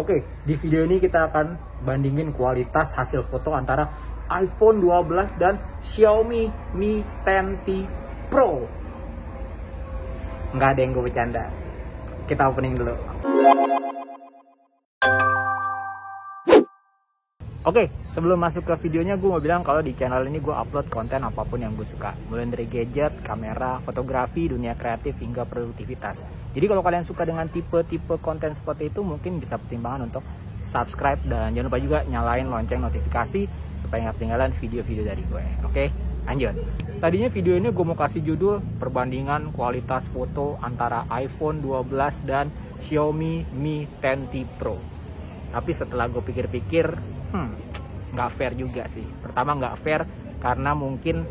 Oke, di video ini kita akan bandingin kualitas hasil foto antara iPhone 12 dan Xiaomi Mi 10T Pro. Nggak ada yang gue bercanda. Kita opening dulu. Oke, sebelum masuk ke videonya gue mau bilang kalau di channel ini gue upload konten apapun yang gue suka. Mulai dari gadget, kamera, fotografi, dunia kreatif, hingga produktivitas. Jadi kalau kalian suka dengan tipe-tipe konten seperti itu, mungkin bisa pertimbangan untuk subscribe. Dan jangan lupa juga nyalain lonceng notifikasi supaya nggak ketinggalan video-video dari gue. Oke, lanjut. Tadinya video ini gue mau kasih judul perbandingan kualitas foto antara iPhone 12 dan Xiaomi Mi 10T Pro. Tapi setelah gue pikir-pikir, nggak fair juga sih. Pertama nggak fair karena mungkin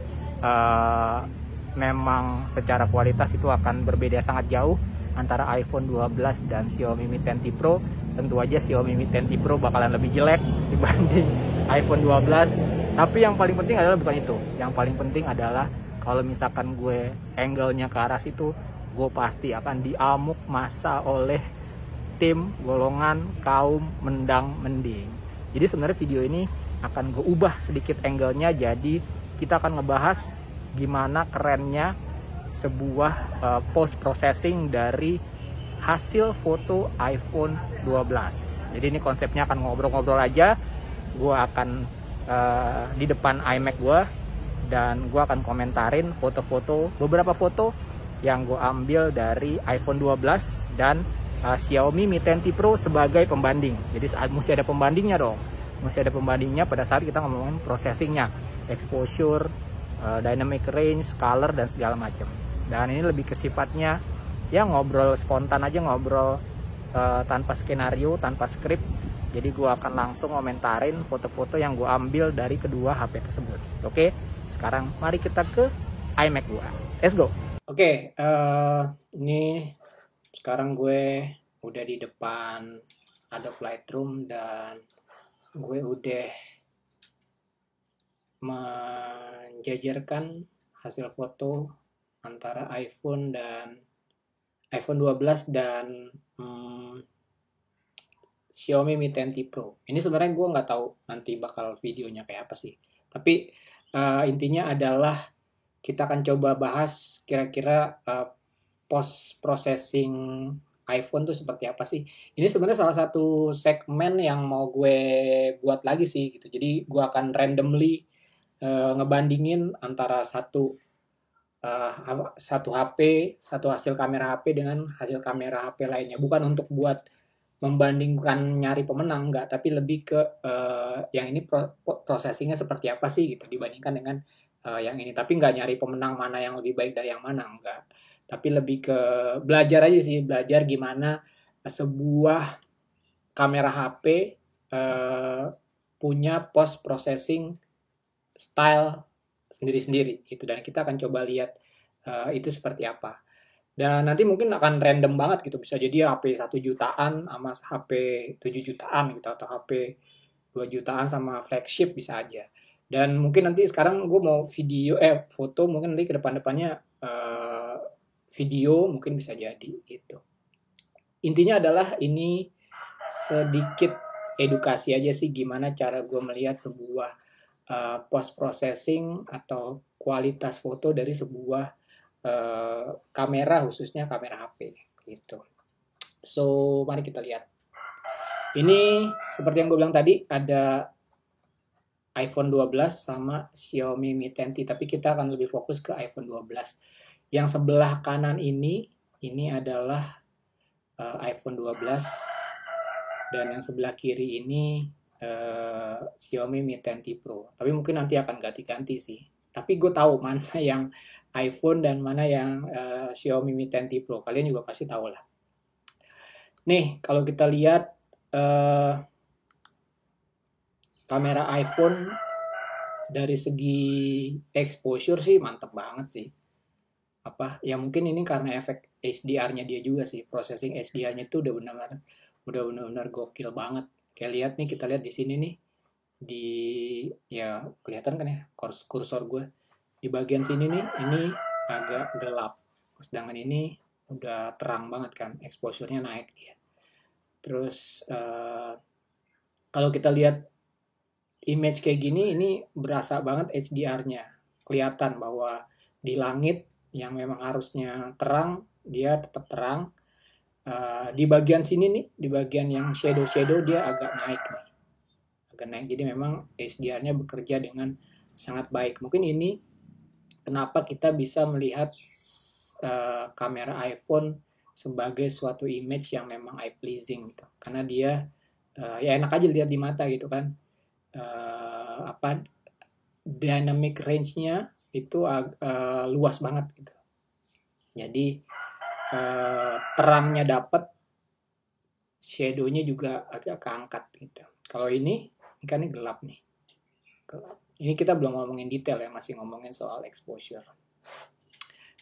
memang secara kualitas itu akan berbeda sangat jauh antara iPhone 12 dan Xiaomi Mi 10T Pro. Tentu aja Xiaomi Mi 10T Pro bakalan lebih jelek dibanding iPhone 12. Tapi yang paling penting adalah bukan itu. Yang paling penting adalah kalau misalkan gue angle-nya ke arah situ, gue pasti akan diamuk masa oleh tim golongan kaum mendang mending. Jadi sebenarnya video ini akan gue ubah sedikit angle-nya, jadi kita akan ngebahas gimana kerennya sebuah post processing dari hasil foto iPhone 12. Jadi ini konsepnya akan ngobrol-ngobrol aja. Gue akan di depan iMac gue dan gue akan komentarin foto-foto, beberapa foto yang gue ambil dari iPhone 12 dan Xiaomi Mi 10T Pro sebagai pembanding. Jadi mesti ada pembandingnya dong. Mesti ada pembandingnya pada saat kita ngomongin processingnya, exposure, dynamic range, color, dan segala macam. Dan ini lebih ke sifatnya ya ngobrol spontan aja, ngobrol tanpa skenario, tanpa skrip. Jadi gue akan langsung komentarin foto-foto yang gue ambil dari kedua HP tersebut. Oke, sekarang mari kita ke iMac gue. Let's go. Oke, ini sekarang gue udah di depan Adobe Lightroom dan gue udah menjajarkan hasil foto antara iPhone 12 dan Xiaomi Mi 10T Pro. Ini sebenarnya gue nggak tahu nanti bakal videonya kayak apa sih. Tapi intinya adalah kita akan coba bahas kira-kira post processing iPhone tuh seperti apa sih. Ini sebenarnya salah satu segmen yang mau gue buat lagi sih gitu. Jadi gue akan randomly ngebandingin antara satu HP, satu hasil kamera HP dengan hasil kamera HP lainnya. Bukan untuk buat membandingkan nyari pemenang, enggak, tapi lebih ke yang ini processingnya seperti apa sih gitu dibandingkan dengan yang ini. Tapi nggak nyari pemenang mana yang lebih baik dari yang mana, enggak. Tapi lebih ke belajar aja sih, belajar gimana sebuah kamera HP punya post processing style sendiri-sendiri gitu, dan kita akan coba lihat itu seperti apa. Dan nanti mungkin akan random banget gitu, bisa jadi HP 1 jutaan sama HP 7 jutaan gitu, atau HP 2 jutaan sama flagship bisa aja. Dan mungkin nanti sekarang gue mau foto, mungkin nanti ke depan-depannya video mungkin bisa jadi gitu. Intinya adalah ini sedikit edukasi aja sih, gimana cara gue melihat sebuah post processing atau kualitas foto dari sebuah kamera, khususnya kamera HP gitu. So mari kita lihat. Ini seperti yang gue bilang tadi, ada iPhone 12 sama Xiaomi Mi 10T, tapi kita akan lebih fokus ke iPhone 12. Yang sebelah kanan ini adalah iPhone 12, dan yang sebelah kiri ini Xiaomi Mi 10T Pro. Tapi mungkin nanti akan ganti-ganti sih. Tapi gue tahu mana yang iPhone dan mana yang Xiaomi Mi 10T Pro. Kalian juga pasti tahu lah. Nih, kalau kita lihat kamera iPhone dari segi exposure sih mantep banget sih. Ya mungkin ini karena efek HDR-nya dia juga sih. Processing HDR-nya itu udah benar-benar gokil banget. Kayak lihat nih, kita lihat di sini nih, ya kelihatan kan ya kursor gue di bagian sini nih, ini agak gelap, sedangkan ini udah terang banget kan, exposure-nya naik dia. Terus Kalau kita lihat image kayak gini, ini berasa banget HDR-nya. Kelihatan bahwa di langit yang memang harusnya terang, dia tetap terang. Di bagian sini nih, di bagian yang shadow-shadow dia agak naik nih. Agak naik, jadi memang HDR-nya bekerja dengan sangat baik. Mungkin ini kenapa kita bisa melihat kamera iPhone sebagai suatu image yang memang eye pleasing gitu. Karena dia ya enak aja lihat di mata gitu kan. Apa dynamic range-nya itu luas banget gitu. Jadi terangnya dapat, shadow-nya juga agak keangkat gitu. Kalau ini kan ini gelap nih. Gelap. Ini kita belum ngomongin detail ya, masih ngomongin soal exposure.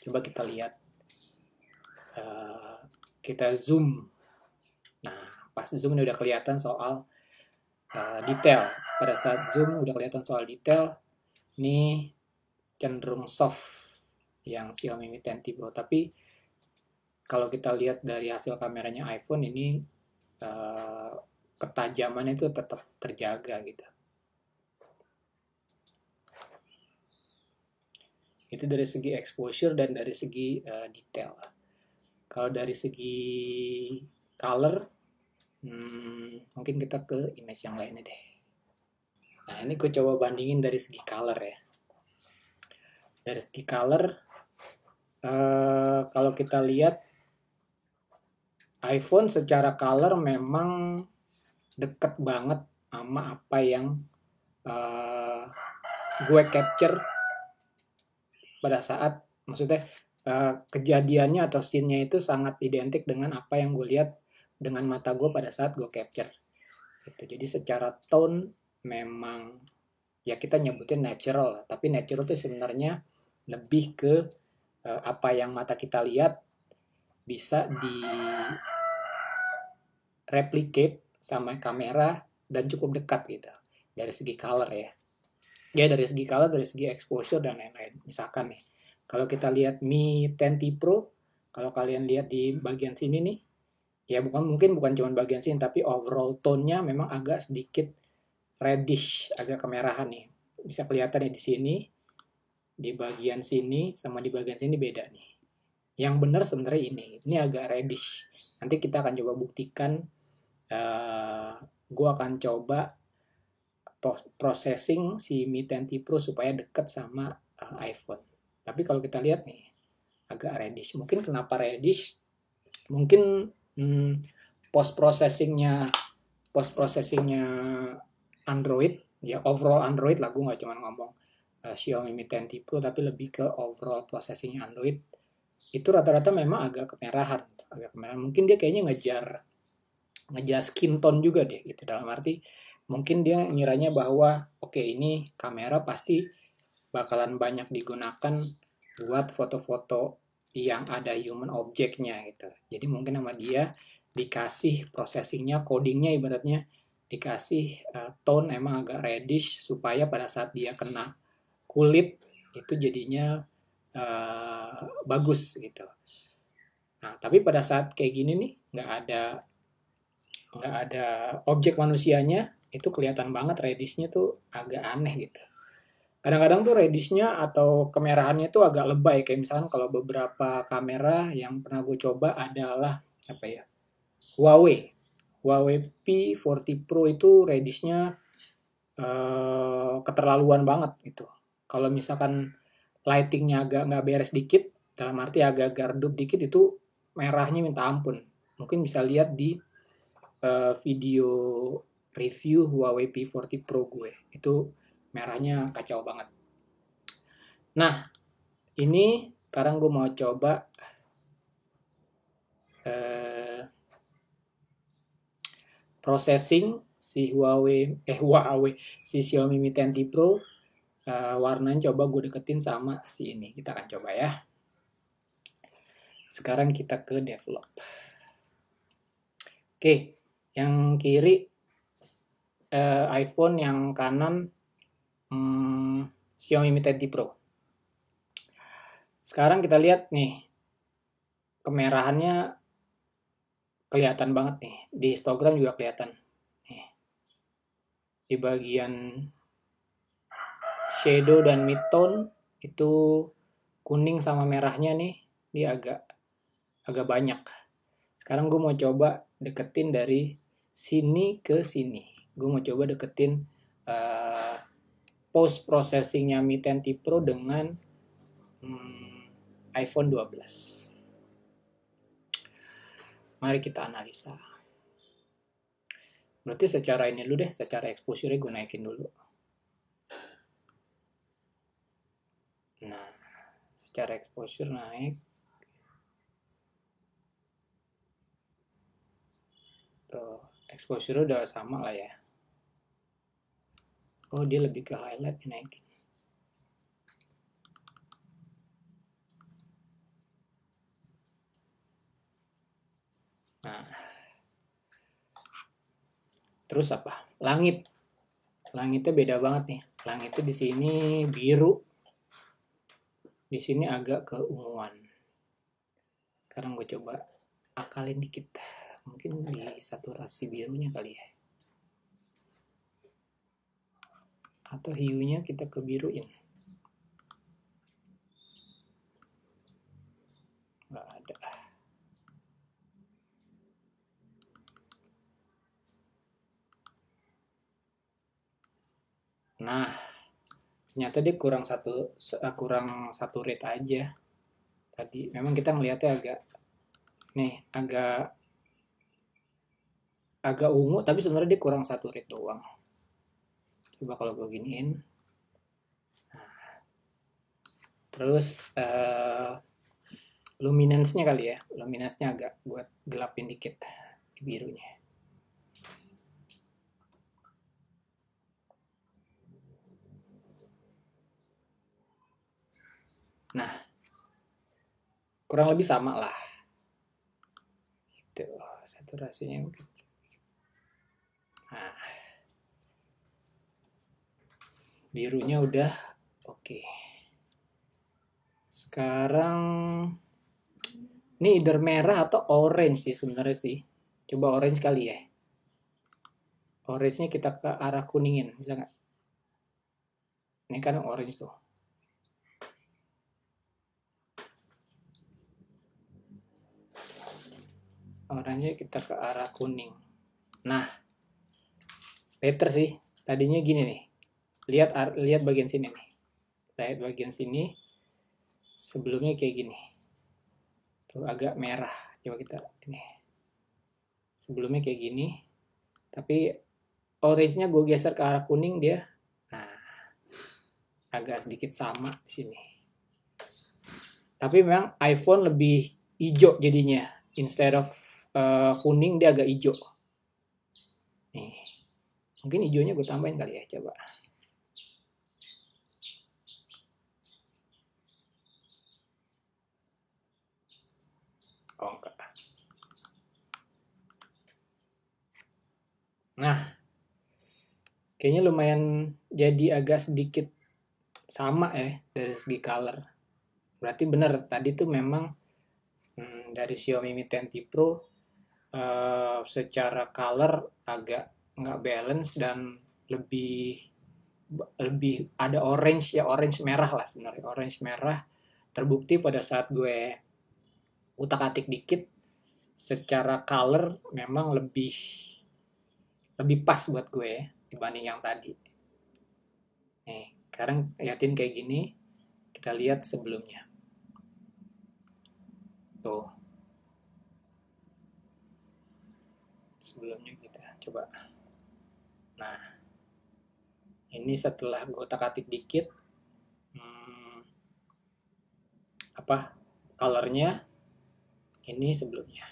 Coba kita lihat, kita zoom. Nah, pas zoom ini udah kelihatan soal detail. Pada saat zoom udah kelihatan soal detail. Ini cenderung soft yang Xiaomi Mi 10T Pro. Tapi kalau kita lihat dari hasil kameranya iPhone ini, ketajamannya itu tetap terjaga gitu. Itu dari segi exposure dan dari segi detail. Kalau dari segi color, mungkin kita ke image yang lainnya deh. Nah, ini gue coba bandingin dari segi color ya. Dari segi color, kalau kita lihat iPhone secara color memang deket banget sama apa yang gue capture pada saat, maksudnya kejadiannya atau scene-nya itu sangat identik dengan apa yang gue lihat dengan mata gue pada saat gue capture. Gitu. Jadi secara tone memang ya kita nyebutin natural, tapi natural itu sebenarnya lebih ke apa yang mata kita lihat bisa di replicate sama kamera dan cukup dekat gitu dari segi color ya. Ya dari segi color, dari segi exposure dan lain-lain. Misalkan nih, kalau kita lihat Mi 10T Pro, kalau kalian lihat di bagian sini nih, ya mungkin bukan cuma bagian sini, tapi overall tone-nya memang agak sedikit reddish, agak kemerahan nih. Bisa kelihatan nih di sini, di bagian sini sama di bagian sini beda nih. Yang benar sebenarnya ini agak reddish. Nanti kita akan coba buktikan. Gue akan coba processing si Mi 10T Pro supaya dekat sama iPhone. Tapi kalau kita lihat nih, agak reddish. Mungkin kenapa reddish? Mungkin post processingnya Android, ya overall Android lah, gue nggak cuma ngomong Xiaomi Mi 10T Pro, tapi lebih ke overall processingnya Android. Itu rata-rata memang agak kemerahan. Mungkin dia kayaknya ngejar skin tone juga deh, gitu. Dalam arti mungkin dia ngiranya bahwa oke, ini kamera pasti bakalan banyak digunakan buat foto-foto yang ada human object-nya gitu. Jadi mungkin sama dia dikasih processingnya, codingnya ibaratnya dikasih tone emang agak reddish supaya pada saat dia kena kulit itu jadinya bagus gitu. Nah, tapi pada saat kayak gini nih nggak ada objek manusianya, itu kelihatan banget reddish-nya tuh agak aneh gitu. Kadang-kadang tuh reddish-nya atau kemerahannya tuh agak lebay. Kayak misalkan kalau beberapa kamera yang pernah gue coba adalah apa ya, Huawei P40 Pro itu reddish-nya keterlaluan banget gitu. Kalau misalkan lighting-nya agak nggak beres dikit, dalam arti agak redup dikit, itu merahnya minta ampun. Mungkin bisa lihat di video review Huawei P40 Pro gue. Itu merahnya kacau banget. Nah, ini sekarang gue mau coba processing si si Xiaomi Mi 10T Pro. Warnanya coba gue deketin sama si ini. Kita akan coba ya. Sekarang kita ke develop. Oke, yang kiri iPhone, yang kanan Xiaomi Mi 10T Pro. Sekarang kita lihat nih, kemerahannya kelihatan banget nih. Di histogram juga kelihatan. Nih. di bagian shadow dan midtone itu kuning sama merahnya nih dia agak banyak. Sekarang gue mau coba deketin dari sini ke sini. Gue mau coba deketin post processingnya Mi 10T Pro dengan iPhone 12. Mari kita analisa. Berarti secara ini dulu deh, secara exposure gue naikin dulu. Nah, secara exposure naik. Tuh, exposure udah sama lah ya. Oh, dia lebih ke highlight dinaikin. Nah, terus apa? Langit. Langitnya beda banget nih. Langitnya di sini biru. Di sini agak keunguan. Sekarang gue coba akalin dikit. Mungkin di saturasi birunya kali ya. Atau hiunya kita kebiruin. Nggak ada. Nah, ternyata dia kurang satu rate aja. Tadi memang kita ngelihatnya agak ungu, tapi sebenarnya dia kurang satu rate doang. Coba kalau gue giniin. Nah, terus luminance-nya kali ya. Luminance-nya agak gue gelapin dikit di birunya. Nah, kurang lebih sama lah. Gitu, saturasinya mungkin. Nah, birunya udah oke. Sekarang ini either merah atau orange sih sebenarnya sih. Coba orange kali ya. Orange-nya kita ke arah kuningin, bisa nggak? Ini kan orange tuh. Orange-nya kita ke arah kuning. Nah, better sih. Tadinya gini nih. Lihat bagian sini nih. Lihat bagian sini. Sebelumnya kayak gini. Tuh agak merah. Coba kita ini. Sebelumnya kayak gini. Tapi orange-nya gue geser ke arah kuning dia. Nah, agak sedikit sama di sini. Tapi memang iPhone lebih hijau jadinya. Instead of kuning dia agak hijau. Nih. Mungkin hijaunya gue tambahin kali ya, coba. Oh enggak. Nah, kayaknya lumayan jadi agak sedikit sama ya dari segi color. Berarti benar tadi tuh memang dari Xiaomi Mi 10T Pro secara color agak nggak balance dan lebih ada orange merah lah sebenarnya, orange merah. Terbukti pada saat gue utak-atik dikit secara color memang lebih pas buat gue dibanding yang tadi. Nih, sekarang liatin kayak gini, kita lihat sebelumnya. Tuh. Sebelumnya kita coba. Nah, ini setelah gue otak-atik dikit, colornya ini sebelumnya.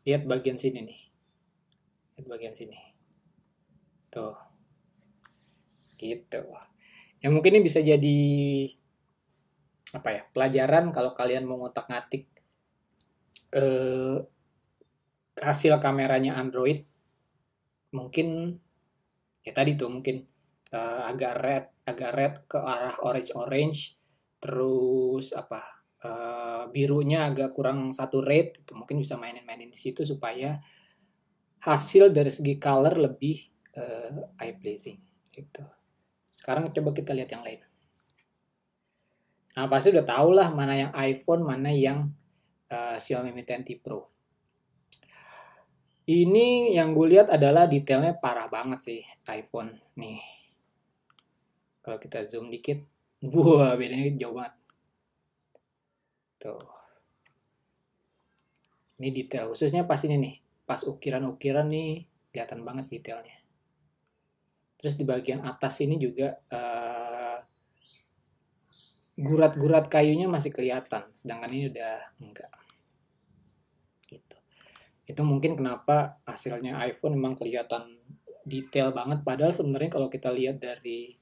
Lihat bagian sini nih. Lihat bagian sini. Tuh. Gitu. Ya mungkin ini bisa jadi pelajaran kalau kalian mau ngotak-ngatik hasil kameranya Android. Mungkin ya tadi tuh mungkin agak red ke arah orange, terus birunya agak kurang saturate, itu mungkin bisa mainin di situ supaya hasil dari segi color lebih eye pleasing gitu. Sekarang coba kita lihat yang lain. Nah, pasti udah tau lah mana yang iPhone, mana yang Xiaomi Mi 10T Pro. Ini yang gue lihat adalah detailnya parah banget sih iPhone nih. Kalau kita zoom dikit, wah bedanya jauh banget. Tuh. Ini detail, khususnya pas ini nih, pas ukiran-ukiran nih, kelihatan banget detailnya. Terus di bagian atas ini juga gurat-gurat kayunya masih kelihatan, sedangkan ini udah enggak. Gitu. Itu mungkin kenapa hasilnya iPhone memang kelihatan detail banget, padahal sebenarnya kalau kita lihat dari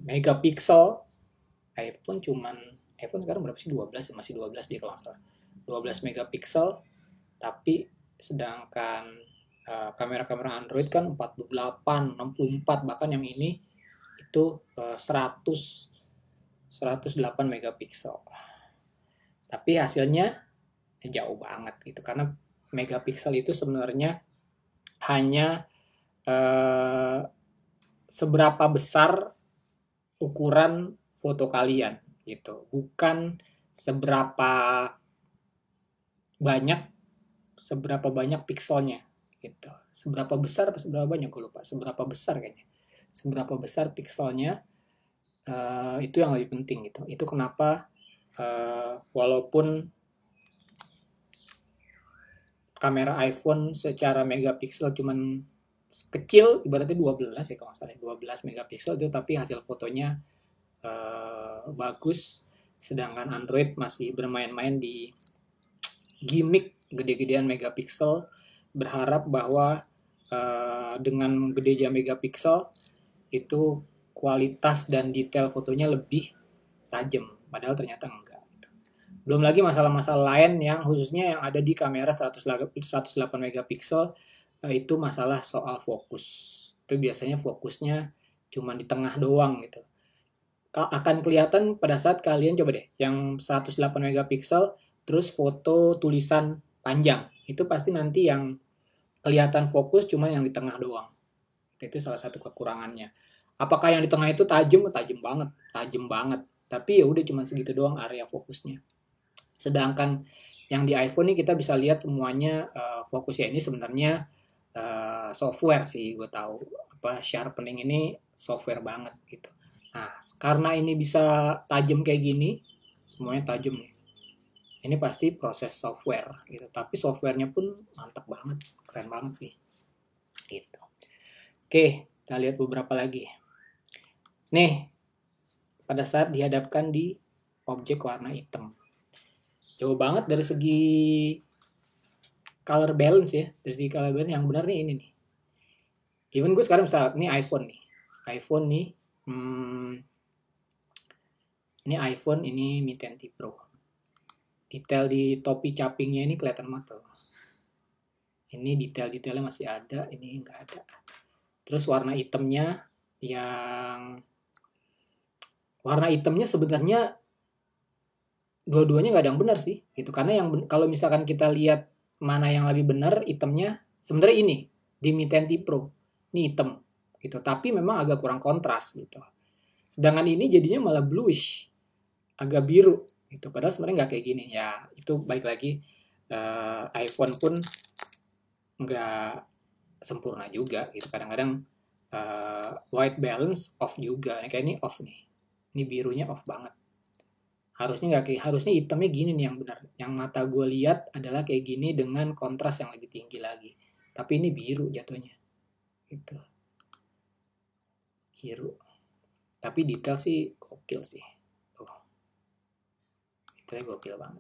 megapiksel, iPhone sekarang berapa sih? 12, masih 12 dia kalau nggak salah. 12 megapiksel, tapi sedangkan kamera-kamera Android kan 48, 64, bahkan yang ini itu 108 megapiksel. Tapi hasilnya jauh banget gitu, karena megapiksel itu sebenarnya hanya seberapa besar ukuran foto kalian gitu, bukan seberapa banyak pikselnya gitu. Seberapa besar atau seberapa banyak, gue lupa. Seberapa besar kayaknya. Seberapa besar pikselnya, itu yang lebih penting gitu. Itu kenapa walaupun kamera iPhone secara megapiksel cuman kecil, ibaratnya 12 ya kalau nggak salah, 12 megapiksel itu, tapi hasil fotonya bagus. Sedangkan Android masih bermain-main di gimmick gede-gedean megapiksel, berharap bahwa dengan gedenya megapiksel itu kualitas dan detail fotonya lebih tajam, padahal ternyata enggak. Belum lagi masalah-masalah lain yang khususnya yang ada di kamera 108 megapiksel, itu masalah soal fokus. Itu biasanya fokusnya cuma di tengah doang gitu. Akan kelihatan pada saat kalian coba deh yang 108 megapiksel terus foto tulisan panjang, itu pasti nanti yang kelihatan fokus cuma yang di tengah doang. Itu salah satu kekurangannya. Apakah yang di tengah itu tajam banget. Tapi ya udah cuma segitu doang area fokusnya. Sedangkan yang di iPhone ini kita bisa lihat semuanya fokusnya ini sebenarnya software sih, gue tahu. Sharpening ini software banget gitu. Nah, karena ini bisa tajam kayak gini, semuanya tajam nih. Ini pasti proses software gitu, tapi softwarenya pun mantap banget, keren banget sih gitu. Oke, kita lihat beberapa lagi nih. Pada saat dihadapkan di objek warna hitam, jauh banget dari segi color balance ya, dari segi color balance yang benar nih ini nih. Even gue sekarang bisa, ini iPhone nih ini iPhone, ini Mi 10T Pro. Detail di topi capingnya ini kelihatan mata. Ini detail-detailnya masih ada, ini nggak ada. Terus warna hitamnya sebenarnya dua-duanya nggak ada yang benar sih, gitu. Karena kalau misalkan kita lihat mana yang lebih benar, hitamnya sebenarnya ini di Mi 10T Pro ini hitam, gitu. Tapi memang agak kurang kontras, gitu. Sedangkan ini jadinya malah bluish, agak biru. Itu padahal sebenarnya nggak kayak gini ya. Itu balik lagi iPhone pun nggak sempurna juga gitu. Kadang-kadang white balance off juga. Kayak ini off nih. Ini birunya off banget. Harusnya hitamnya gini nih yang benar. Yang mata gue lihat adalah kayak gini dengan kontras yang lebih tinggi lagi. Tapi ini biru jatuhnya. Gitu. Biru. Tapi detail sih gokil sih. Itu gokil banget.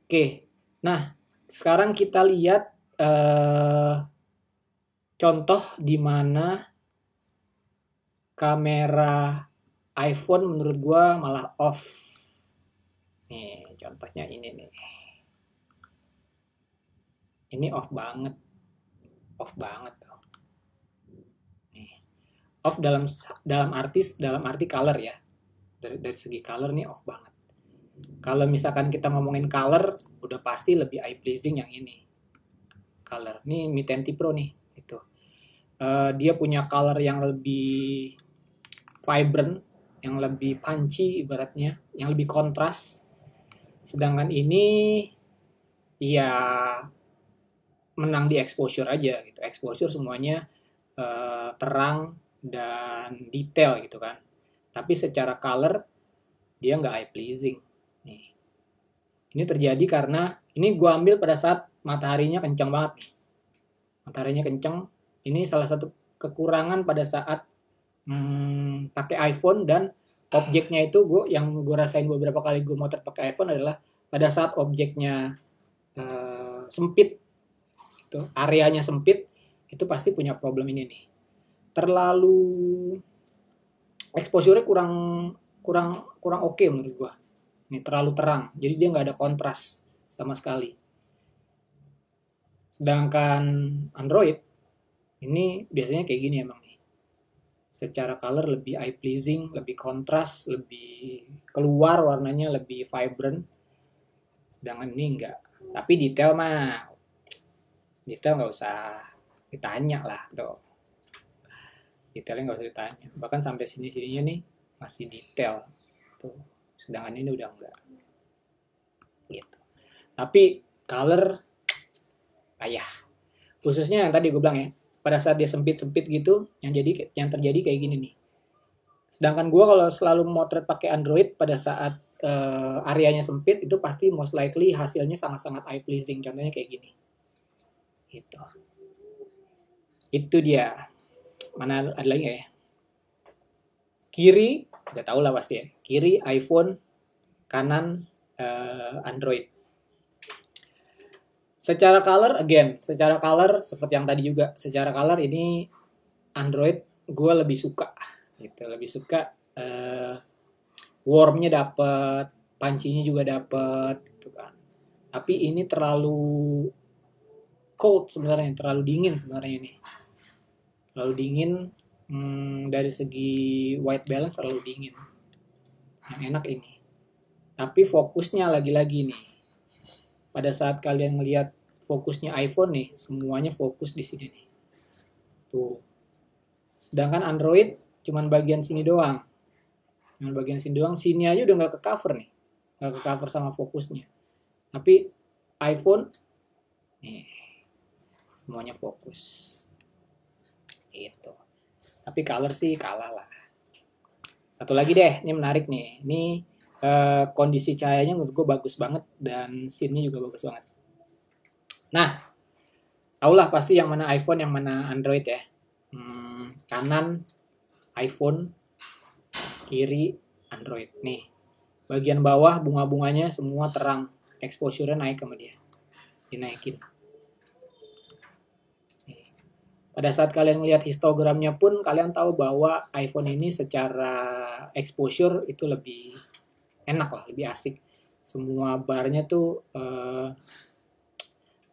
Oke, nah sekarang kita lihat contoh di mana kamera iPhone menurut gua malah off. Nih contohnya ini nih. Ini off banget tuh. Nih. Off dalam arti color ya. Dari segi color nih off banget. Kalau misalkan kita ngomongin color, udah pasti lebih eye pleasing yang ini. color. Ini Mi 10T Pro nih, itu. Dia punya color yang lebih vibrant, yang lebih punchy ibaratnya, yang lebih kontras. Sedangkan ini ya menang di exposure aja gitu. Exposure semuanya terang dan detail gitu kan. Tapi secara color dia nggak eye pleasing. Nih. Ini terjadi karena ini gue ambil pada saat mataharinya kencang banget nih. Mataharinya kencang. Ini salah satu kekurangan pada saat pakai iPhone, dan objeknya itu yang gue rasain beberapa kali gue motret pakai iPhone adalah pada saat objeknya sempit, itu areanya sempit, itu pasti punya problem ini nih. Terlalu exposure-nya kurang oke menurut gue. Ini terlalu terang, jadi dia nggak ada kontras sama sekali. Sedangkan Android ini biasanya kayak gini emang nih. Secara color lebih eye pleasing, lebih kontras, lebih keluar warnanya, lebih vibrant. Sedangkan ini enggak. Tapi detail nggak usah ditanya lah tuh. Detailnya nggak usah ditanya. Bahkan sampai sini-sininya nih masih detail tuh. Sedangkan ini udah enggak. Gitu. Tapi color ayah. Khususnya yang tadi gue bilang ya, pada saat dia sempit-sempit gitu, yang terjadi kayak gini nih. Sedangkan gue kalau selalu motret pakai Android pada saat areanya sempit, itu pasti most likely hasilnya sangat-sangat eye pleasing. Contohnya kayak gini. Gitu. Itu dia. Mana ada lagi nggak ya? Kiri, udah tau lah pasti ya. Kiri iPhone, kanan Android. Secara color seperti yang tadi juga. Secara color ini Android gue lebih suka. Gitu. Lebih suka warmnya dapet, punchy-nya juga dapet, gitu kan. Tapi ini terlalu cold sebenarnya, terlalu dingin sebenarnya ini. Terlalu dingin dari segi white balance, terlalu dingin. Yang enak ini. Tapi fokusnya lagi-lagi nih. Pada saat kalian melihat fokusnya iPhone nih, semuanya fokus di sini nih. Tuh. Sedangkan Android cuman bagian sini doang. Sini aja udah nggak ke cover nih. Nggak ke cover sama fokusnya. Tapi iPhone, nih, semuanya fokus. Gitu. Tapi color sih kalah lah. Satu lagi deh, ini menarik nih. Ini kondisi cahayanya menurut gue bagus banget, dan scene-nya juga bagus banget. Nah, taulah pasti yang mana iPhone, yang mana Android ya. Kanan iPhone, kiri Android. Nih, bagian bawah bunga-bunganya semua terang, exposure-nya naik sama dia, dinaikin. Nih. Pada saat kalian lihat histogramnya pun kalian tahu bahwa iPhone ini secara exposure itu lebih enak lah, lebih asik. Semua barnya tuh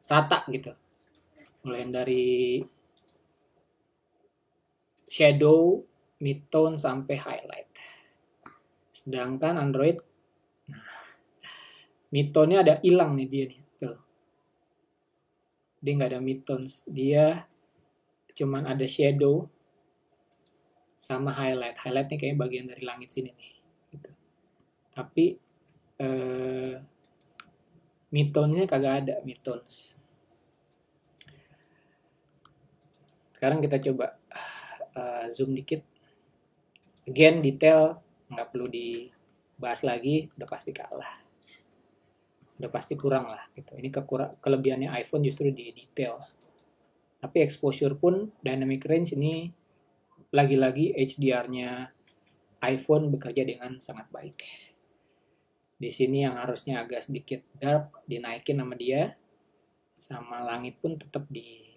rata gitu, mulai dari shadow, midtone sampai highlight. Sedangkan Android, midtone-nya ada hilang nih dia nih. Tuh. Dia nggak ada midtones. Dia cuman ada shadow sama highlight. Highlight-nya kayak bagian dari langit sini nih. Gitu. Tapi midtone-nya kagak ada midtones. Sekarang kita coba zoom dikit. Again, detail nggak perlu dibahas lagi, udah pasti kalah, udah pasti kurang lah gitu. Ini kelebihannya iPhone justru di detail. Tapi exposure pun dynamic range ini lagi-lagi HDR-nya iPhone bekerja dengan sangat baik. Di sini yang harusnya agak sedikit dark dinaikin sama dia, sama langit pun tetap di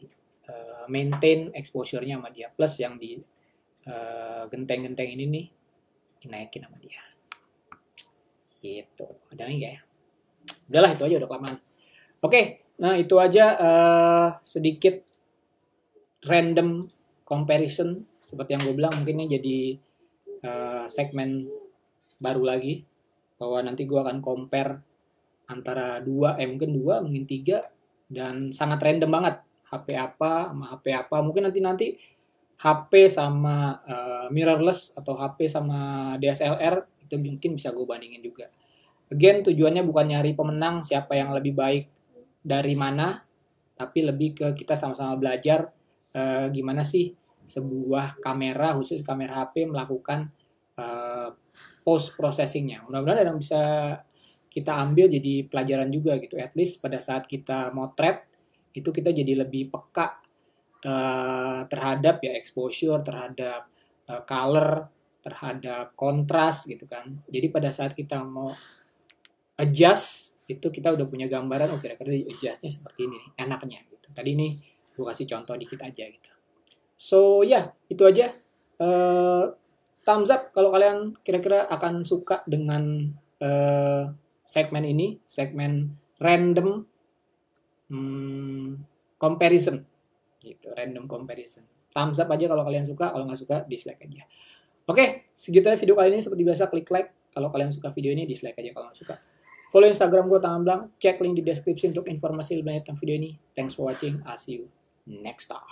maintain exposure-nya sama dia, plus yang di genteng-genteng ini nih dinaikin sama dia. Gitu. Ada lagi nggak ya? Udahlah, itu aja, udah kelamaan. Oke, nah itu aja sedikit random comparison. Seperti yang gue bilang, mungkin ini jadi segmen baru lagi, bahwa nanti gue akan compare antara mungkin dua, mungkin tiga, dan sangat random banget. HP apa sama HP apa. Mungkin nanti HP sama mirrorless atau HP sama DSLR itu mungkin bisa gue bandingin juga. Again, tujuannya bukan nyari pemenang siapa yang lebih baik dari mana, tapi lebih ke kita sama-sama belajar gimana sih sebuah kamera, khusus kamera HP melakukan post processingnya. Mudah-mudahan ada yang bisa kita ambil jadi pelajaran juga gitu. At least pada saat kita motret itu kita jadi lebih peka terhadap ya exposure, terhadap color, terhadap kontras gitu kan. Jadi pada saat kita mau adjust itu kita udah punya gambaran oh kira-kira adjustnya seperti ini nih, enaknya gitu. Tadi ini gue kasih contoh dikit aja gitu. So ya itu aja. Thumbs up kalau kalian kira-kira akan suka dengan segmen ini, segmen random comparison gitu, random comparison. Thumbs up aja kalau kalian suka, kalau nggak suka dislike aja. Oke, segitu aja video kali ini. Seperti biasa klik like kalau kalian suka video ini, dislike aja kalau nggak suka. Follow Instagram gue Tangan Blang, cek link di deskripsi untuk informasi lebih lanjut tentang video ini. Thanks for watching, I'll see you next time.